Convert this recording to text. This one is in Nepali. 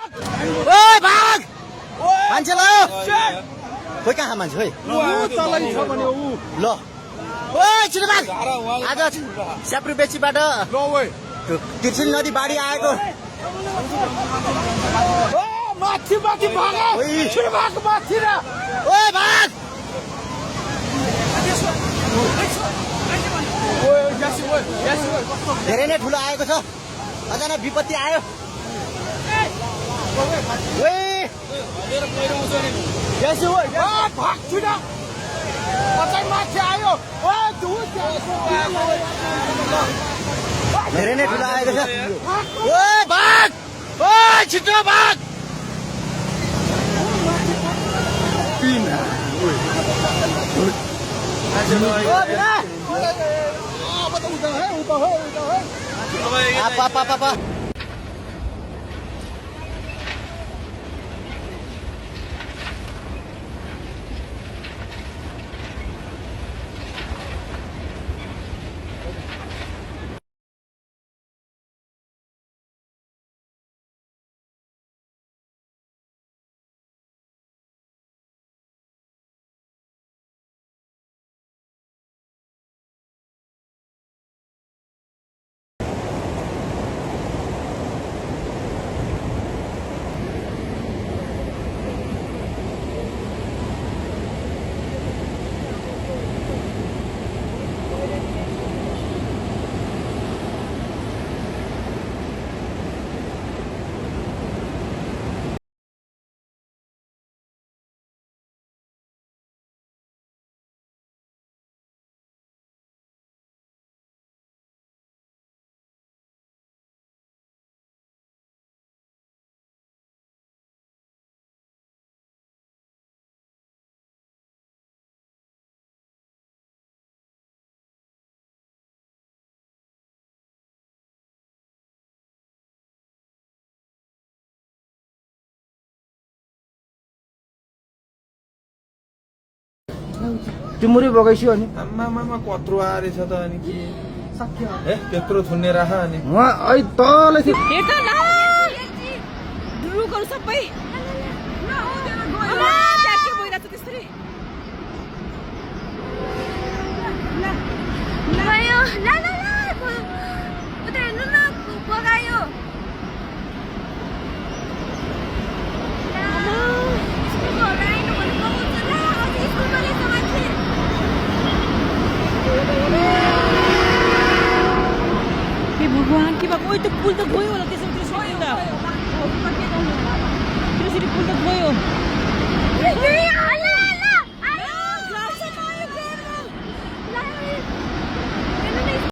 ओए भाग मान्छे ल खोइ कहाँ मान्छे खोइ ल ओए छिटो भाग आज स्याप्रु बेचीबाट तिर्सुली नदी बाढी आएको माथि माथि भाग छिटो भाग माथि र ओए भाग धेरै नै ठुलो आएको छ अचानक विपत्ति आयो भाग छिटो कतै माथि आयो धेरै नै ठुलो आएको छ ओए भाग ओए छिटो भाग apa तिमुरी बगैसी अनि आमा कत्रो आरेछ त अनि के सक्यो ए त्यत्रो थुन्ने राख अनि वहाँ ऐ तले हेर त ल रुखहरु सबै अमा त्यहाँ के भइरहेछ त्यसरी गयो ल ल ल उता हेर्नु न बगायो भगवान के भएको ओइ त पुल त